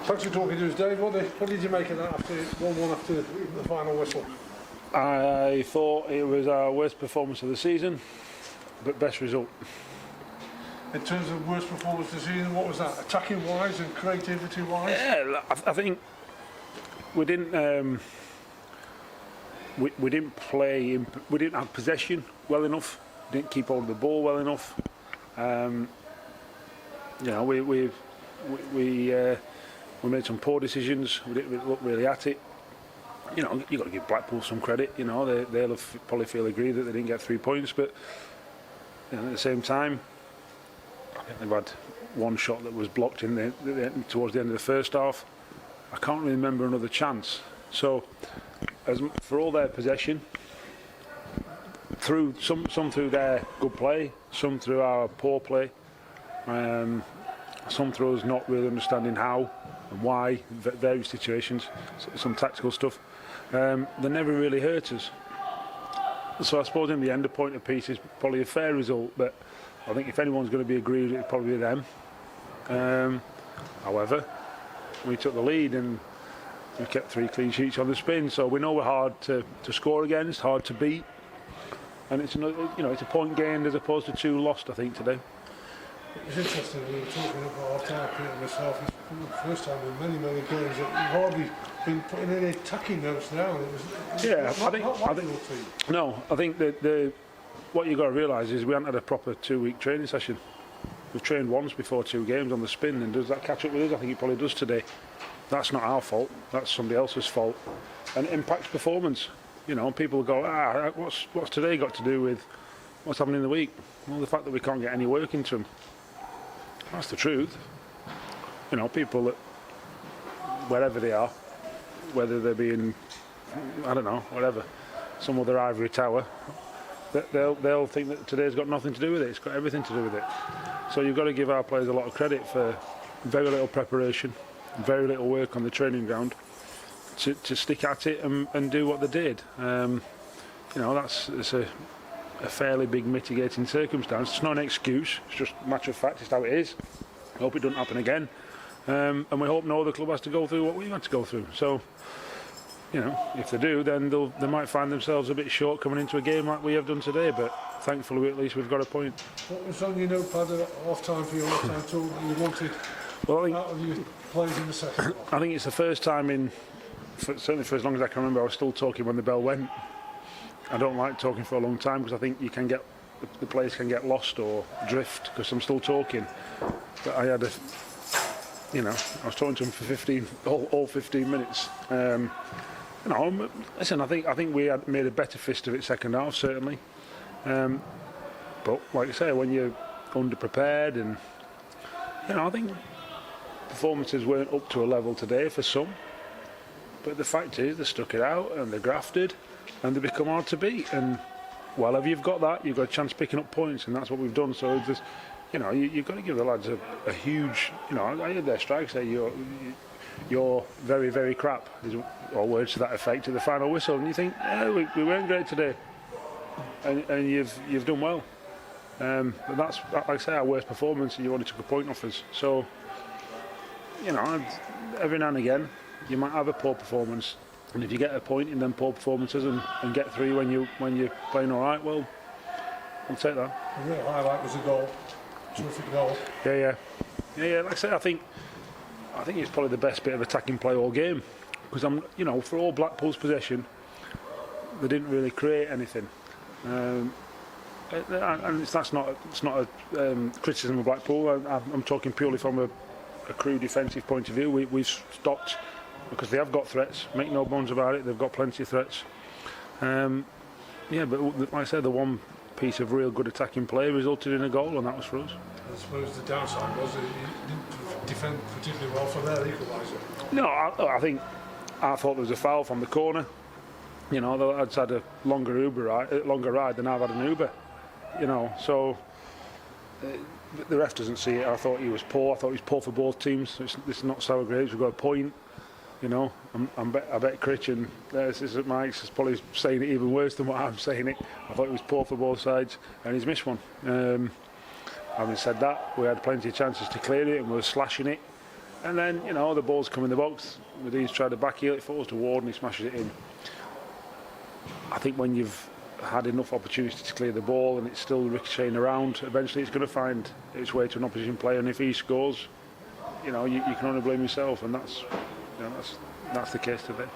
Thanks for talking to us, Dave. What did you make of that after 1-1 after the final whistle? I thought it was our worst performance of the season, but best result. In terms of worst performance of the season, what was that? Attacking wise and creativity wise? Yeah, I think we didn't. We didn't play. We didn't have possession well enough. Didn't keep hold of the ball well enough. We made some poor decisions. We didn't look really at it. You know, you've got to give Blackpool some credit. You know, they'll probably feel aggrieved that they didn't get 3 points, but you know, at the same time, I think they've had one shot that was blocked towards the end of the first half. I can't really remember another chance. So, for all their possession, through some through their good play, some through our poor play, some through us not really understanding how and why, various situations, some tactical stuff, they never really hurt us. So I suppose in the end, the point of peace is probably a fair result, but I think if anyone's going to be aggrieved, it'd probably be them. However, we took the lead and we kept 3 clean sheets on the spin, so we know we're hard to score against, hard to beat, and it's it's a point gained as opposed to 2 lost, I think, today. It's interesting, we were talking about Artell, Peter and myself, it's the first time in many games that we've hardly been putting any attacking notes down. I think that what you've got to realise is we haven't had a proper 2-week training session. We've trained once before 2 games on the spin, and does that catch up with us? I think it probably does today. That's not our fault, that's somebody else's fault, and it impacts performance. You know, people go, what's today got to do with what's happening in the week? Well, the fact that we can't get any work into them. That's the truth. You know, people that, wherever they are, whether they're being, I don't know, whatever, some other ivory tower, they'll think that today's got nothing to do with it. It's got everything to do with it. So you've got to give our players a lot of credit for very little preparation, very little work on the training ground to stick at it and do what they did. You know, it's a fairly big mitigating circumstance. It's not an excuse, it's just a matter of fact, it's how it is. I hope it doesn't happen again, and we hope no other club has to go through what we've had to go through. So, you know, if they do, then they might find themselves a bit short coming into a game like we have done today, but thankfully at least we've got a point. What was on your notepad at half-time for your half-time talk that you wanted out of your players in the second half? I think it's the first time certainly for as long as I can remember, I was still talking when the bell went. I don't like talking for a long time because I think the players can get lost or drift because I'm still talking. But I was talking to them for all 15 minutes. Listen, I think we had made a better fist of it second half, certainly. But like I say, when you're underprepared and, I think performances weren't up to a level today for some. But the fact is, they stuck it out and they grafted and they become hard to beat. And wherever you've got that, you've got a chance of picking up points, and that's what we've done. So just, you've got to give the lads a huge. I heard their strike say you're very, very crap, or words to that effect, at the final whistle, and you think, we weren't great today, and you've done well. But that's, like I say, our worst performance, and you only took a point off us. So, every now and again, you might have a poor performance, and if you get a point in them poor performances and get 3 when you're playing all right, well, I'll take that. The real highlight was a goal, terrific goal. Yeah. Like I say, I think it's probably the best bit of attacking play all game, because for all Blackpool's possession, they didn't really create anything, and it's not a criticism of Blackpool. I'm talking purely from a Crewe defensive point of view. We've stopped. Because they have got threats, make no bones about it, they've got plenty of threats. But like I said, the one piece of real good attacking play resulted in a goal, and that was for us. I suppose the downside was that you didn't defend particularly well for their equaliser. No, I thought there was a foul from the corner. I'd had a longer ride than I've had an Uber. So the ref doesn't see it. I thought he was poor. I thought he was poor for both teams. It's not sour grapes. We've got a point. I bet Critch and Assistant Mike's is probably saying it even worse than what I'm saying it. I thought it was poor for both sides, and he's missed one. Having said that, we had plenty of chances to clear it, and we were slashing it. And then, you know, the ball's come in the box. He's tried to back heel, it falls to Ward and he smashes it in. I think when you've had enough opportunity to clear the ball and it's still ricocheting around, eventually it's going to find its way to an opposition player, and if he scores, you know, you can only blame yourself, and that's the case today.